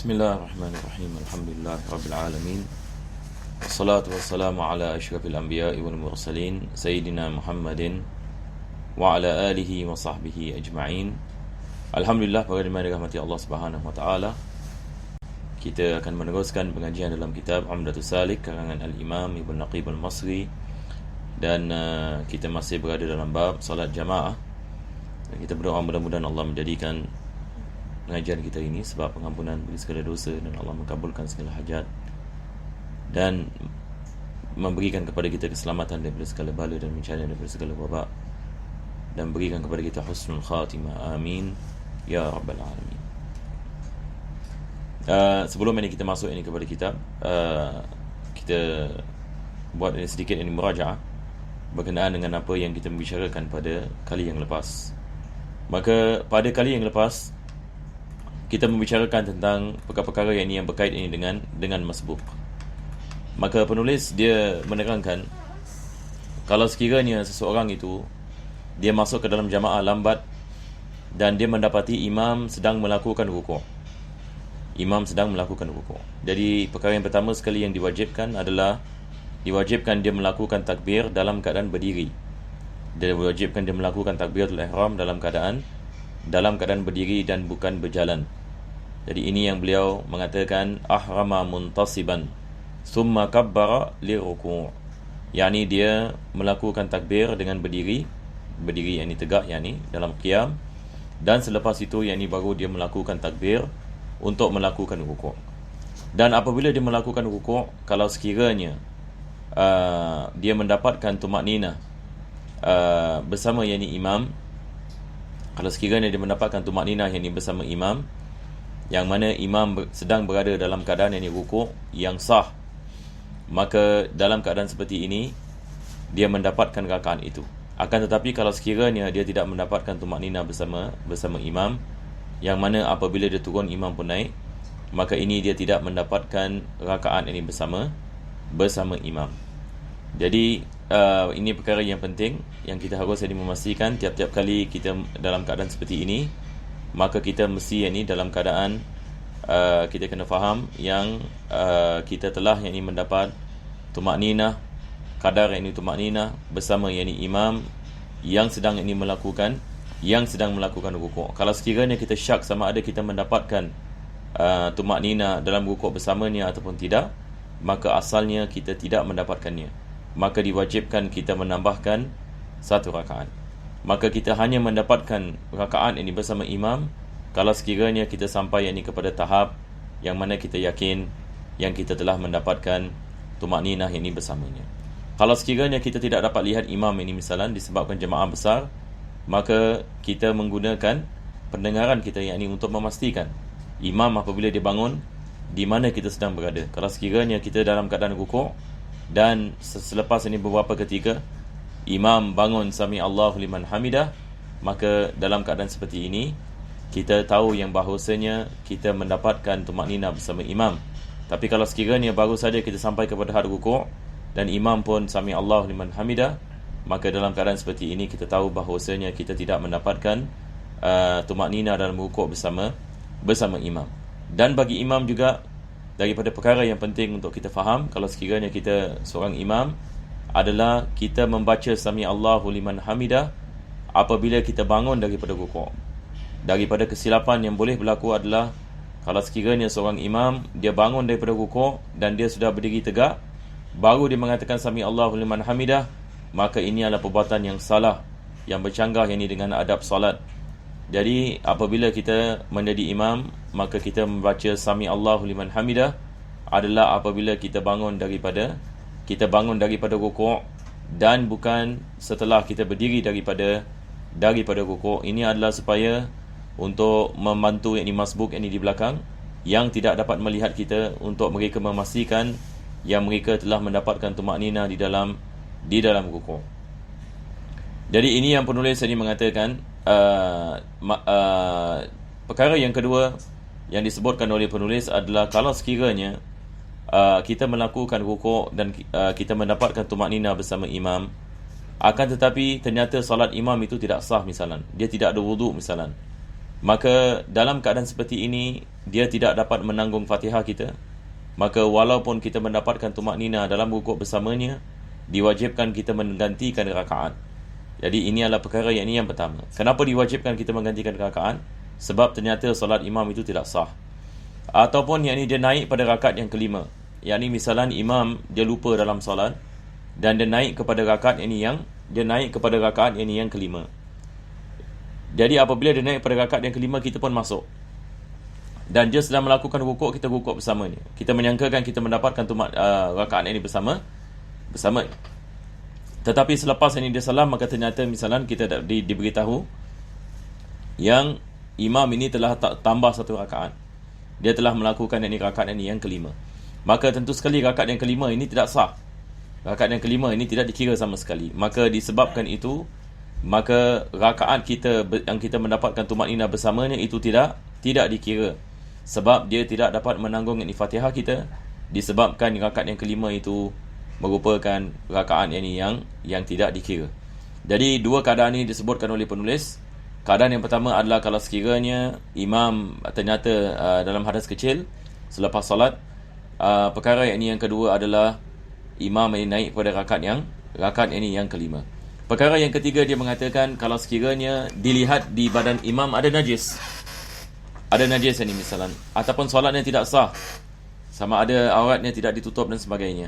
Bismillahirrahmanirrahim. Alhamdulillah Rabbil Alamin. Wassalatu wassalamu ala ashrafil anbiya'i wal mursalin Sayyidina Muhammadin wa ala alihi wa sahbihi ajma'in. Alhamdulillah, para jemaah dirahmati Allah Subhanahu wa taala. Kita akan meneruskan pengajian dalam kitab Umdatus Salik karangan Al-Imam Ibn Naqib Al-Masri. Dan kita masih berada dalam bab salat jamaah. Dan kita berdoa mudah-mudahan Allah menjadikan pengajian kita ini sebab pengampunan bagi segala dosa, dan Allah mengabulkan segala hajat dan memberikan kepada kita keselamatan daripada segala bala dan bencana, daripada segala wabak, dan berikan kepada kita husnul khatimah. Amin ya rabbal alamin. Sebelum ini kita masuk ini kepada kitab, kita buat ini sedikit ini murajaah berkenaan dengan apa yang kita membicarakan pada kali yang lepas. Maka pada kali yang lepas kita membicarakan tentang perkara-perkara yang berkait ini dengan masbuk. Maka penulis dia menerangkan, kalau sekiranya seseorang itu dia masuk ke dalam jamaah lambat dan dia mendapati imam sedang melakukan rukuk. Jadi perkara yang pertama sekali yang diwajibkan adalah dia melakukan takbir dalam keadaan berdiri. Dia diwajibkan dia melakukan takbiratul ihram dalam keadaan berdiri dan bukan berjalan. Jadi ini yang beliau mengatakan ahrama muntasiban summa kabbara liruku'. Yani dia melakukan takbir dengan berdiri yakni tegak, yakni dalam qiyam, dan selepas itu yakni baru dia melakukan takbir untuk melakukan rukuk. Dan apabila dia melakukan rukuk, kalau sekiranya dia mendapatkan tumakninah bersama yakni imam, kalau sekiranya dia mendapatkan tumakninah yakni bersama imam, yang mana imam sedang berada dalam keadaan yang rukuk yang sah, maka dalam keadaan seperti ini dia mendapatkan rakaat itu. Akan tetapi kalau sekiranya dia tidak mendapatkan tumakninah bersama imam, yang mana apabila dia turun imam pun naik, maka ini dia tidak mendapatkan rakaat ini bersama imam. Jadi ini perkara yang penting yang kita harus memastikan tiap-tiap kali kita dalam keadaan seperti ini, maka kita mesti dalam keadaan kita kena faham yang kita telah mendapat tumakninah, kadar tumakninah bersama imam yang sedang melakukan rukuk. Kalau sekiranya kita syak sama ada kita mendapatkan tumakninah dalam rukuk bersamanya ataupun tidak, maka asalnya kita tidak mendapatkannya, maka diwajibkan kita menambahkan satu rakaat. Maka kita hanya mendapatkan rakaat ini bersama imam kalau sekiranya kita sampai kepada tahap yang mana kita yakin yang kita telah mendapatkan tumakninah ini bersamanya. Kalau sekiranya kita tidak dapat lihat imam ini misalan disebabkan jemaah besar, maka kita menggunakan pendengaran kita untuk memastikan imam apabila dia bangun di mana kita sedang berada. Kalau sekiranya kita dalam keadaan rukuk dan selepas beberapa ketika imam bangun sami Allahu liman hamidah, maka dalam keadaan seperti ini kita tahu yang bahawasanya kita mendapatkan tumakninah bersama imam. Tapi kalau sekiranya baru saja kita sampai kepada had rukuk dan imam pun sami Allahu liman hamidah, maka dalam keadaan seperti ini kita tahu bahawasanya kita tidak mendapatkan tumakninah dalam rukuk bersama imam. Dan bagi imam juga, daripada perkara yang penting untuk kita faham kalau sekiranya kita seorang imam, adalah kita membaca sami Allahu liman hamidah apabila kita bangun daripada rukuk. Daripada kesilapan yang boleh berlaku adalah kalau sekiranya seorang imam dia bangun daripada rukuk dan dia sudah berdiri tegak, baru dia mengatakan sami Allahu liman hamidah, maka ini adalah perbuatan yang salah, yang bercanggah dengan adab salat. Jadi apabila kita menjadi imam, maka kita membaca sami Allahu liman hamidah adalah apabila kita bangun daripada rukuk, dan bukan setelah kita berdiri daripada rukuk. Ini adalah supaya untuk membantu masbuk di belakang yang tidak dapat melihat kita, untuk mereka memastikan yang mereka telah mendapatkan tumakninah di dalam rukuk. Jadi ini yang penulis ini mengatakan perkara yang kedua yang disebutkan oleh penulis adalah kalau sekiranya kita melakukan rukuk dan kita mendapatkan tumakninah bersama imam, akan tetapi ternyata salat imam itu tidak sah misalan, dia tidak ada wuduk misalan, maka dalam keadaan seperti ini dia tidak dapat menanggung Fatihah kita, maka walaupun kita mendapatkan tumak nina dalam rukuk bersamanya, diwajibkan kita menggantikan rakaat. Jadi ini adalah perkara yang pertama. Kenapa diwajibkan kita menggantikan rakaat? Sebab ternyata solat imam itu tidak sah. Ataupun yang ini dia naik pada rakaat yang kelima. Yang ini misalnya imam dia lupa dalam solat dan dia naik kepada rakaat yang kelima. Jadi apabila dia naik pada rakaat yang kelima, kita pun masuk. Dan dia sedang melakukan rukuk, kita rukuk bersamanya. Kita menyangkakan kita mendapatkan rakaat ini bersama. Tetapi selepas ini dia salam, maka ternyata misalnya kita diberitahu yang imam ini telah tambah satu rakaat. Dia telah melakukan rakaat ini yang kelima. Maka tentu sekali rakaat yang kelima ini tidak sah. Rakaat yang kelima ini tidak dikira sama sekali. Maka disebabkan itu, maka rakaat kita yang kita mendapatkan tumak nina bersamanya itu tidak dikira. Sebab dia tidak dapat menanggung Fatihah kita, disebabkan rakaat yang kelima itu merupakan rakaat yang tidak dikira. Jadi dua keadaan ini disebutkan oleh penulis. Keadaan yang pertama adalah kalau sekiranya imam ternyata dalam hadas kecil selepas solat. Perkara yang kedua adalah imam ini naik pada rakaat yang kelima. Perkara yang ketiga, dia mengatakan kalau sekiranya dilihat di badan imam ada najis. Ada najis ini misalnya, ataupun solatnya tidak sah, sama ada auratnya tidak ditutup dan sebagainya.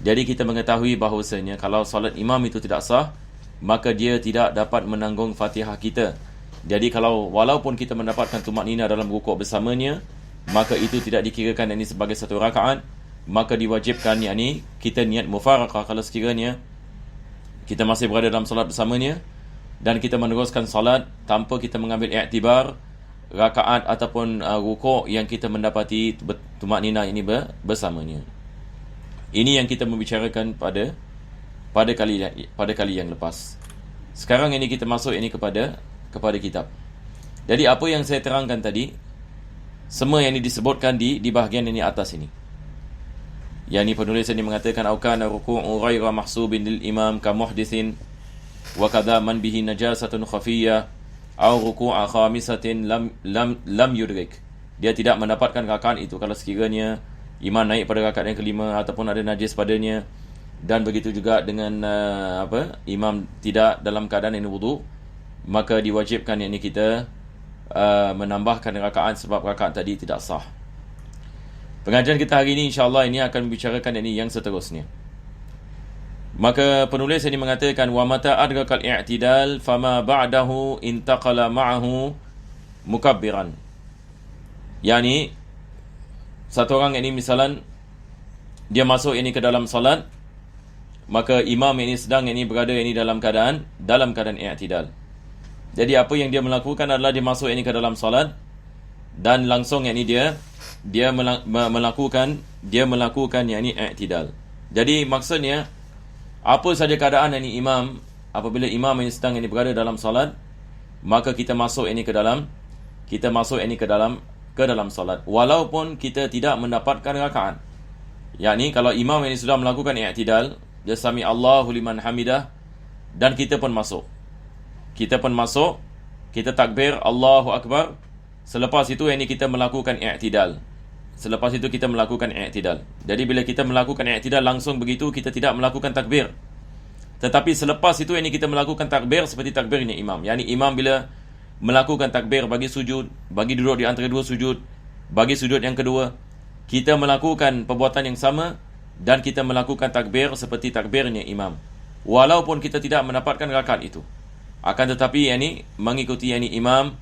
Jadi kita mengetahui bahawasanya kalau solat imam itu tidak sah, maka dia tidak dapat menanggung Fatihah kita. Jadi kalau walaupun kita mendapatkan tumak nina dalam rukuk bersamanya, maka itu tidak dikirakan ini sebagai satu rakaat. Maka diwajibkan kita niat mufaraqah kalau sekiranya kita masih berada dalam solat bersamanya dan kita meneruskan solat tanpa kita mengambil iktibar rakaat ataupun rukuk yang kita mendapati tumak nina ini bersamanya. Ini yang kita membicarakan pada kali yang lepas. Sekarang ini kita masuk kepada kitab. Jadi apa yang saya terangkan tadi, semua yang disebutkan di bahagian ini atas ini. Yang ini penulis ini mengatakan aukana ruku'u ghaira mahsubin lil imam ka muhdithin wa kadha man bihi najasatun khafiyyah aw ruku'a khamisatin lam yudrik. Dia tidak mendapatkan rakaat itu kalau sekiranya imam naik pada rakaat yang kelima ataupun ada najis padanya, dan begitu juga dengan imam tidak dalam keadaan ini wudu, maka diwajibkan kita menambahkan rakaat sebab rakaat tadi tidak sah. Pengajian kita hari ini insya-Allah ini akan membicarakan yang seterusnya. Maka penulis ini mengatakan wa mata adrakal i'tidal fama ba'dahu intaqala ma'ahu mukabbiran. Yani satu orang ini misalan dia masuk ke dalam salat, maka imam ini sedang berada dalam keadaan i'tidal. Jadi apa yang dia melakukan adalah dia masuk ke dalam salat dan langsung dia melakukan i'tidal. Jadi maksudnya apa saja keadaan imam, apabila imam ini sedang berada dalam salat, maka kita masuk ke dalam salat walaupun kita tidak mendapatkan rakaat. Yakni kalau imam ini sudah melakukan i'tidal, dia sami Allahu liman hamidah, dan kita pun masuk, kita takbir Allahu akbar. Selepas itu kita melakukan i'tidal. Jadi bila kita melakukan i'tidal langsung begitu, kita tidak melakukan takbir. Tetapi selepas itu kita melakukan takbir seperti takbirnya imam. Yani imam bila melakukan takbir bagi sujud, bagi duduk di antara dua sujud, bagi sujud yang kedua, kita melakukan perbuatan yang sama dan kita melakukan takbir seperti takbirnya imam. Walaupun kita tidak mendapatkan rakaat itu. Akan tetapi mengikuti imam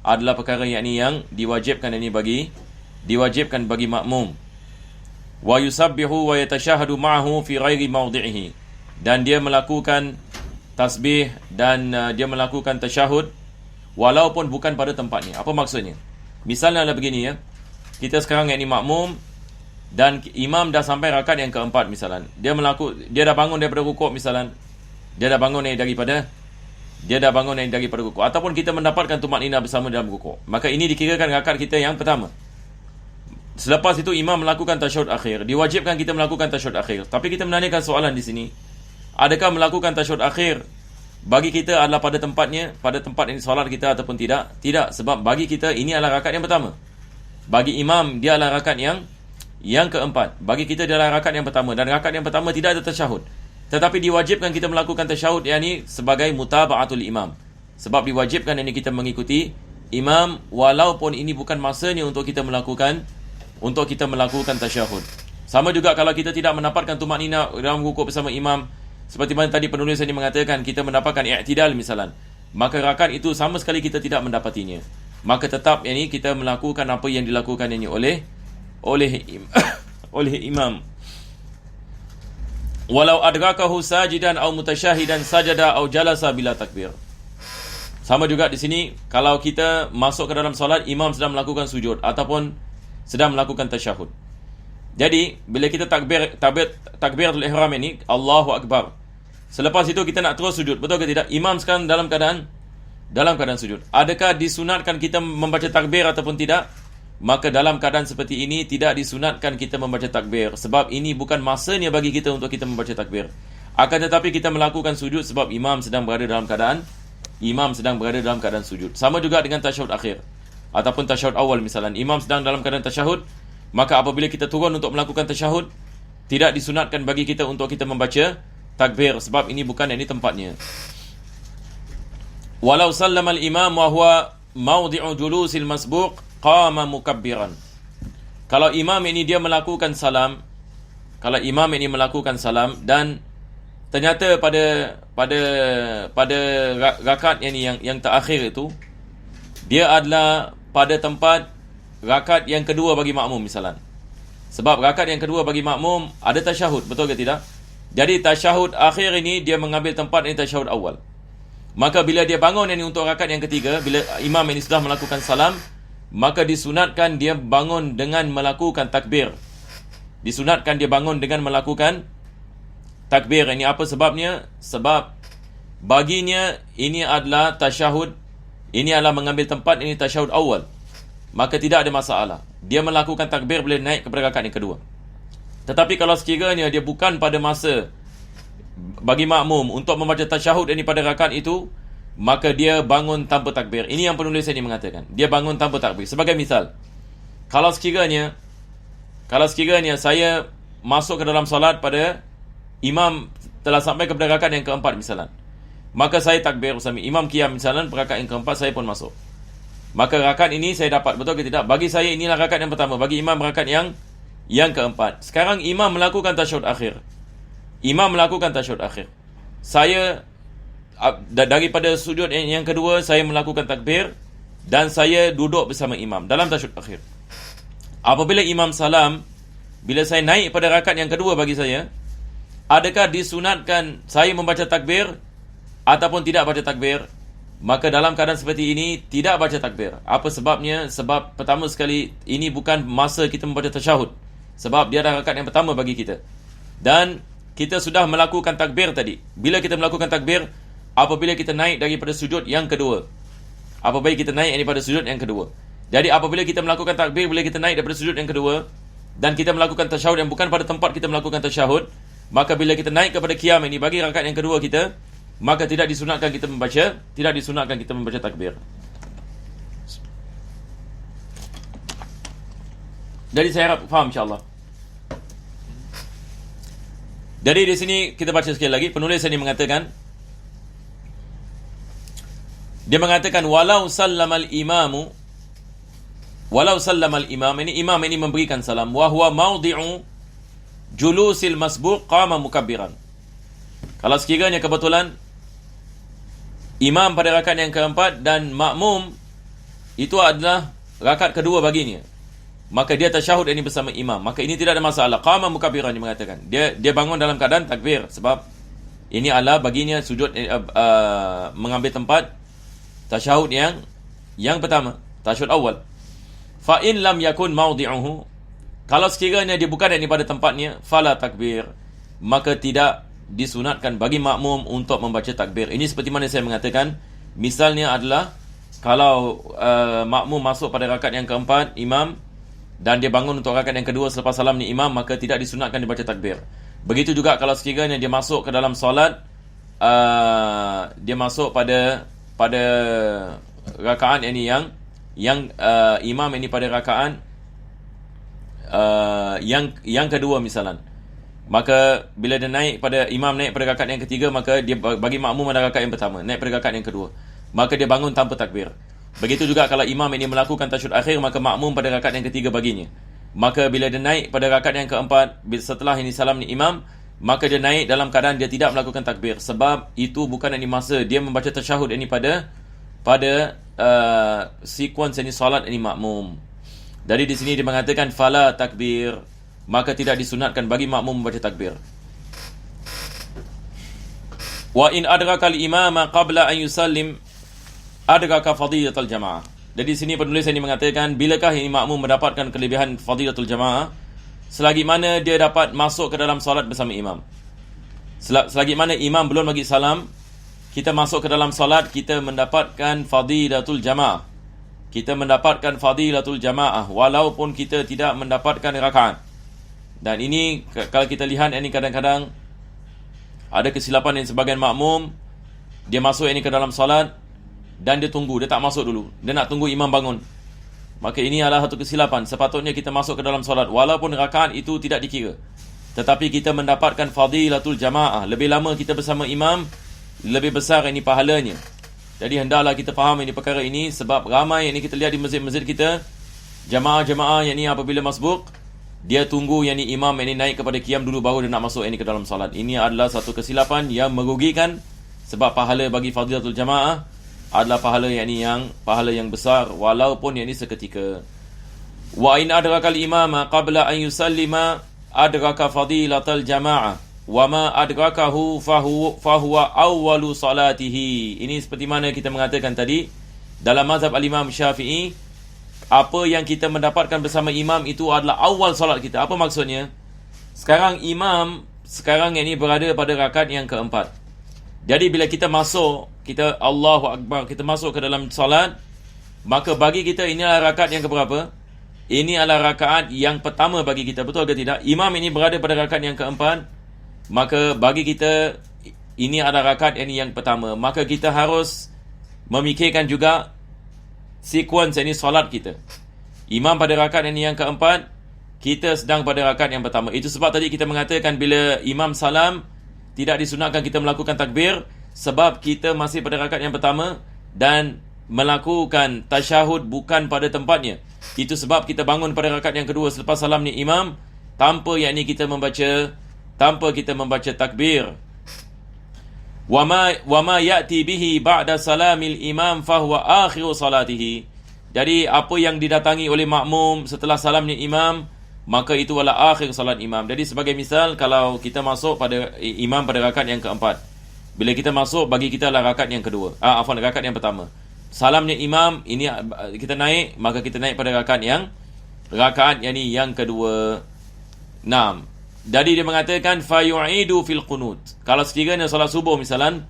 adalah perkara yang diwajibkan bagi makmum. Wa yusabbihu wa yatashahadu ma'ahu fi ghairi mawdi'ihi, dan dia melakukan tasbih dan dia melakukan tasyahud walaupun bukan pada tempatnya. Apa maksudnya? Misalnya adalah begini ya. Kita sekarang makmum dan imam dah sampai rakaat yang keempat misalnya. Dia dah bangun daripada rukuk misalnya. Dia dah bangun daripada rukuk, ataupun kita mendapatkan tumak nina bersama dalam rukuk. Maka ini dikirakan rakaat kita yang pertama. Selepas itu imam melakukan tasyahud akhir. Diwajibkan kita melakukan tasyahud akhir. Tapi kita menanyakan soalan di sini. Adakah melakukan tasyahud akhir bagi kita adalah pada tempat ini solat kita ataupun tidak? Tidak, sebab bagi kita ini adalah rakaat yang pertama. Bagi imam dia adalah rakaat yang keempat. Bagi kita dia adalah rakaat yang pertama, dan rakaat yang pertama tidak ada tasyahud. Tetapi diwajibkan kita melakukan tasyahud, yakni sebagai mutaba'atul imam. Sebab diwajibkan ini kita mengikuti imam walaupun ini bukan masanya untuk kita melakukan tasyahud. Sama juga kalau kita tidak mendapatkan tumakninah dalam rukuk bersama imam, seperti mana tadi penulis ini mengatakan kita mendapatkan i'tidal misalan, maka rakaat itu sama sekali kita tidak mendapatinya. Maka tetap ini kita melakukan apa yang dilakukan ini oleh imam. Walau adrakahu sajidan aw mutasyahidan sajada aw jalasa bila takbir. Sama juga di sini, kalau kita masuk ke dalam solat, imam sedang melakukan sujud ataupun sedang melakukan tasyahud. Jadi, bila kita takbiratul ihram ini, Allahu Akbar. Selepas itu kita nak terus sujud, betul ke tidak? Imam sekarang dalam keadaan sujud. Adakah disunatkan kita membaca takbir ataupun tidak? Maka dalam keadaan seperti ini tidak disunatkan kita membaca takbir, sebab ini bukan masanya bagi kita untuk kita membaca takbir. Akan tetapi kita melakukan sujud sebab imam sedang berada dalam keadaan sujud. Sama juga dengan tasyahud akhir ataupun tasyahud awal misalnya. Imam sedang dalam keadaan tasyahud, maka apabila kita turun untuk melakukan tasyahud, tidak disunatkan bagi kita untuk kita membaca takbir, sebab ini bukan tempatnya. Walau sallama al-imam wa huwa mawdi'u julusil masbuq qama mukabbiran. Kalau imam ini melakukan salam dan ternyata pada rakaat yang terakhir itu dia adalah pada tempat rakaat yang kedua bagi makmum misalan. Sebab rakaat yang kedua bagi makmum ada tasyahud, betul ke tidak? Jadi tasyahud akhir ini dia mengambil tempat tasyahud awal. Maka bila dia bangun untuk rakaat yang ketiga, bila imam ini sudah melakukan salam, maka disunatkan dia bangun dengan melakukan takbir. Ini apa sebabnya? Sebab baginya ini adalah tasyahud, ini adalah mengambil tempat tasyahud awal. Maka tidak ada masalah. Dia melakukan takbir boleh naik kepada rakaat yang kedua. Tetapi kalau sekiranya dia bukan pada masa bagi makmum untuk membaca tasyahud pada rakaat itu, maka dia bangun tanpa takbir. Ini yang penulis ini mengatakan, dia bangun tanpa takbir. Sebagai misal, kalau sekiranya saya masuk ke dalam solat pada imam telah sampai kepada rakaat yang keempat misalnya, maka saya takbir bersama imam qiyam misalnya, rakaat yang keempat saya pun masuk. Maka rakaat ini saya dapat, betul ke tidak? Bagi saya inilah rakaat yang pertama, bagi imam rakaat yang keempat. Sekarang imam melakukan tasyahud akhir. Saya daripada sujud yang kedua saya melakukan takbir dan saya duduk bersama imam dalam tasyahud akhir. Apabila imam salam, bila saya naik pada rakaat yang kedua bagi saya, adakah disunatkan saya membaca takbir ataupun tidak baca takbir? Maka dalam keadaan seperti ini tidak baca takbir. Apa sebabnya? Sebab pertama sekali ini bukan masa kita membaca tasyahud, sebab dia adalah rakaat yang pertama bagi kita. Dan kita sudah melakukan takbir tadi. Bila kita melakukan takbir, apabila kita naik daripada sujud yang kedua. Jadi apabila kita melakukan takbir, bila kita naik daripada sujud yang kedua dan kita melakukan tasyahud yang bukan pada tempat kita melakukan tasyahud, maka bila kita naik kepada qiyam ini bagi rakaat yang kedua kita, maka tidak disunatkan kita membaca takbir. Jadi saya harap faham insya-Allah. Jadi di sini kita baca sekali lagi, penulis ini mengatakan, walau sallamal imam, ini imam ini memberikan salam, wa huwa mawdi'u julusil masbuq qama mukabbiran. Kalau sekiranya kebetulan imam pada rakaat yang keempat dan makmum itu adalah rakaat kedua baginya, maka dia tasyahud ini bersama imam, maka ini tidak ada masalah. Qama mukabbiran, dia mengatakan dia bangun dalam keadaan takbir, sebab ini adalah baginya sujud mengambil tempat tasyahud yang pertama, tasyahud awal. Fa in lam yakun mawdi'uhu, kalau sekiranya dia bukan pada tempatnya, fala takbir, maka tidak disunatkan bagi makmum untuk membaca takbir. Ini seperti mana saya mengatakan, misalnya adalah kalau makmum masuk pada rakaat yang keempat imam dan dia bangun untuk rakaat yang kedua selepas salam ni imam, maka tidak disunatkan dibaca takbir. Begitu juga kalau sekiranya dia masuk ke dalam solat, dia masuk pada rakaat ini yang imam ini pada rakaat yang kedua misalan, maka bila dia naik pada imam naik pada rakaat yang ketiga, maka dia bagi makmum pada rakaat yang pertama, naik pada rakaat yang kedua, maka dia bangun tanpa takbir. Begitu juga kalau imam ini melakukan tasyahud akhir, maka makmum pada rakaat yang ketiga baginya. Maka bila dia naik pada rakaat yang keempat, setelah ini salam ni imam, maka dia naik dalam keadaan dia tidak melakukan takbir, sebab itu bukan ini masa dia membaca tasyahud ini pada sekuens ini solat ini makmum. Dari di sini dia mengatakan fala takbir, maka tidak disunatkan bagi makmum membaca takbir. Wa in adraka al-imama qabla an yusallim adraka fadilatul jamaah. Jadi di sini penulis ini mengatakan, bilakah ini makmum mendapatkan kelebihan fadilatul jamaah? Selagi mana dia dapat masuk ke dalam solat bersama imam. Selagi mana imam belum bagi salam, kita masuk ke dalam solat, kita mendapatkan fadilatul jamaah. Kita mendapatkan fadilatul jamaah walaupun kita tidak mendapatkan rakaat. Dan ini kalau kita lihat, ini kadang-kadang ada kesilapan yang sebagian makmum, dia masuk ini ke dalam solat dan dia tunggu, dia tak masuk dulu, dia nak tunggu imam bangun. Maka ini adalah satu kesilapan. Sepatutnya kita masuk ke dalam solat walaupun rakaat itu tidak dikira, tetapi kita mendapatkan fadilatul jamaah. Lebih lama kita bersama imam, lebih besar ini pahalanya. Jadi hendaklah kita faham ini perkara ini, sebab ramai ini kita lihat di masjid-masjid kita, jamaah-jamaah yang ini apabila masbuk, dia tunggu yang ini imam yang ini naik kepada qiyam dulu baru dia nak masuk ini ke dalam solat. Ini adalah satu kesilapan yang merugikan, sebab pahala bagi fadilatul jamaah adalah pahala yang besar walaupun yang ini seketika. Wa in adraka al-imama qabla an yusallima adraka fadilatal jamaah wa ma adrakahu fahuwa awwalu salatihi. Ini seperti mana kita mengatakan tadi, dalam mazhab al-Imam Syafi'i, apa yang kita mendapatkan bersama imam itu adalah awal salat kita. Apa maksudnya? Sekarang imam ini berada pada rakaat yang keempat. Jadi bila kita masuk, kita Allahu Akbar, kita masuk ke dalam salat, maka bagi kita ini adalah rakaat yang keberapa? Ini adalah rakaat yang pertama bagi kita, betul ke tidak? Imam ini berada pada rakaat yang keempat, maka bagi kita ini adalah rakaat yang pertama. Maka kita harus memikirkan juga sekuens ini solat kita. Imam pada rakaat yang keempat, kita sedang pada rakaat yang pertama. Itu sebab tadi kita mengatakan bila imam salam, tidak disunatkan kita melakukan takbir, sebab kita masih pada rakaat yang pertama dan melakukan tasyahud bukan pada tempatnya. Itu sebab kita bangun pada rakaat yang kedua selepas salam ni imam, tanpa kita membaca takbir. Wa ma ya'ti bihi ba'da salamil imam fahuwa akhiru salatihi. Jadi apa yang didatangi oleh makmum setelah salamnya imam, maka itu adalah akhir salat imam. Jadi sebagai misal, kalau kita masuk pada imam pada rakaat yang keempat, bila kita masuk, bagi kita adalah rakaat yang kedua, rakaat yang pertama. Salamnya imam, ini kita naik, maka kita naik pada rakaat yang kedua. 6. Jadi dia mengatakan fayu'idu fil qunut. Kalau sekiranya solat subuh misalan,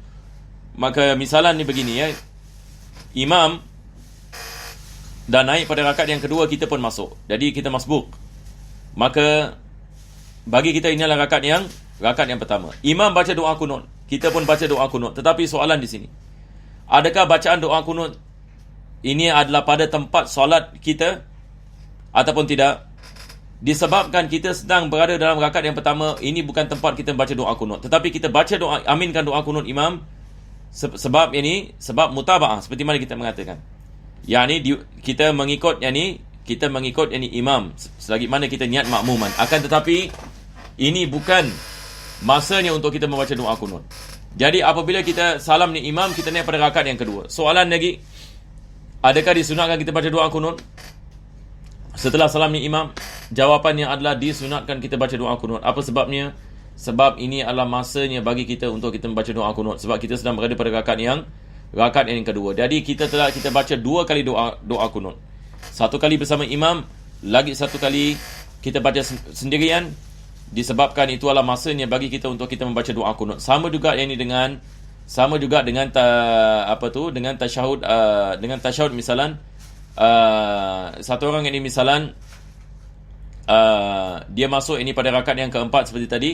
maka misalan ni begini ya. Imam dah naik pada rakaat yang kedua, kita pun masuk. Jadi kita masbuk. Maka bagi kita ini adalah rakaat yang pertama. Imam baca doa kunut, kita pun baca doa kunut. Tetapi soalan di sini, adakah bacaan doa kunut ini adalah pada tempat solat kita ataupun tidak? Disebabkan kita sedang berada dalam rakaat yang pertama, ini bukan tempat kita baca doa kunut, tetapi kita baca doa, aminkan doa kunut imam, sebab mutaba'ah, seperti mana kita mengatakan, kita mengikut imam selagi mana kita niat makmuman. Akan tetapi ini bukan masanya untuk kita membaca doa kunut. Jadi apabila kita salam ni imam, kita naik pada rakaat yang kedua. Soalan lagi, adakah disunatkan kita baca doa kunut setelah salam ni imam? Jawapannya adalah disunatkan kita baca doa kunut. Apa sebabnya? Sebab ini adalah masanya bagi kita untuk kita membaca doa kunut, sebab kita sedang berada pada rakaat yang kedua. Jadi kita baca 2 kali doa kunut. 1 kali bersama imam, lagi 1 kali kita baca sendirian, disebabkan itu adalah masanya bagi kita untuk kita membaca doa kunut. Sama juga dengan tasyahud misalan, satu orang ini misalan dia masuk ini pada rakaat yang keempat seperti tadi,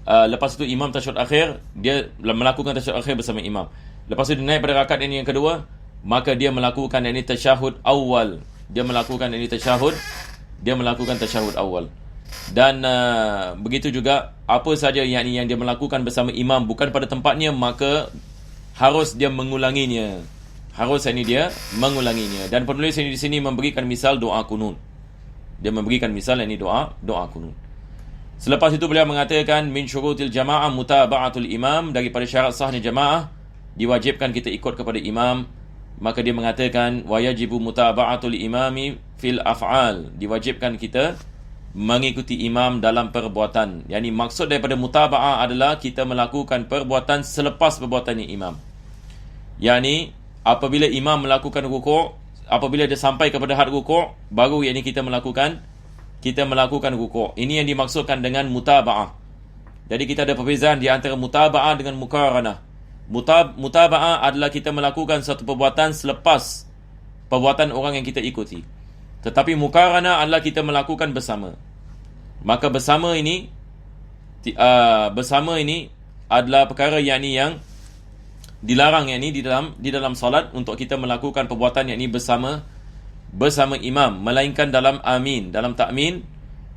lepas itu imam tasyahud akhir, dia melakukan tasyahud akhir bersama imam. Lepas itu dia naik pada rakaat yang kedua, maka dia melakukan ini tasyahud awal. Dia melakukan ini tasyahud dia melakukan tasyahud awal. Dan begitu juga apa saja yang dia melakukan bersama imam bukan pada tempatnya, maka harus dia mengulanginya. Dia mengulanginya. Dan penulis ini di sini memberikan misal doa kunut. Dia memberikan misal ini doa kunut. Selepas itu beliau mengatakan min syurutil jamaah mutaba'atul imam, daripada syarat sahnya jamaah diwajibkan kita ikut kepada imam. Maka dia mengatakan wa yajibu mutaba'atul imami fil af'al, diwajibkan kita mengikuti imam dalam perbuatan. Yani maksud daripada mutaba'ah adalah kita melakukan perbuatan selepas perbuatannya imam. Yani apabila imam melakukan rukuk, apabila dia sampai kepada had rukuk, baru yani kita melakukan rukuk. Ini yang dimaksudkan dengan mutaba'ah. Jadi kita ada perbezaan di antara mutaba'ah dengan muqaranah. Mutaba'ah adalah kita melakukan satu perbuatan selepas perbuatan orang yang kita ikuti. Tetapi muqaranah adalah kita melakukan bersama. Maka bersama ini adalah perkara yang dilarang di dalam solat untuk kita melakukan perbuatan yang ini bersama imam, melainkan dalam amin. Dalam ta'min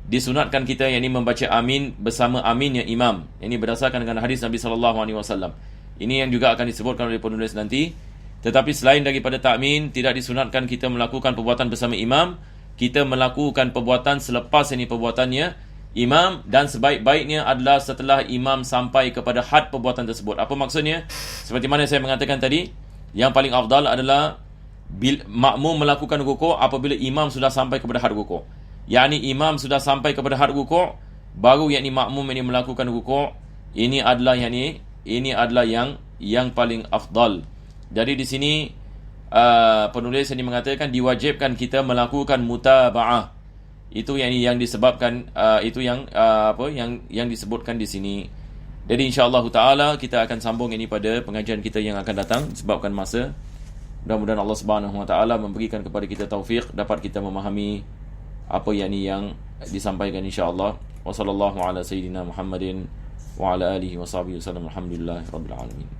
disunatkan kita yang ini membaca amin bersama aminnya imam. Ini berdasarkan dengan hadis Nabi SAW. Ini yang juga akan disebutkan oleh penulis nanti. Tetapi selain daripada ta'min, tidak disunatkan kita melakukan perbuatan bersama imam. Kita melakukan perbuatan selepas ini perbuatannya imam, dan sebaik-baiknya adalah setelah imam sampai kepada had perbuatan tersebut. Apa maksudnya? Seperti mana saya mengatakan tadi, yang paling afdal adalah makmum melakukan rukuk apabila imam sudah sampai kepada had rukuk. Yani imam sudah sampai kepada had rukuk, baru yakni makmum ini melakukan rukuk. Ini adalah yang paling afdal. Jadi di sini penulis ini mengatakan diwajibkan kita melakukan mutaba'ah. Itu yang disebabkan yang disebutkan di sini. Jadi insya-Allah taala kita akan sambung ini pada pengajian kita yang akan datang disebabkan masa. Mudah-mudahan Allah Subhanahu wa taala memberikan kepada kita taufik dapat kita memahami apa yang disampaikan insya-Allah. Wassallallahu ala sayyidina Muhammadin wa ala alihi wa sahbihi wasallam. Alhamdulillahirabbil alamin.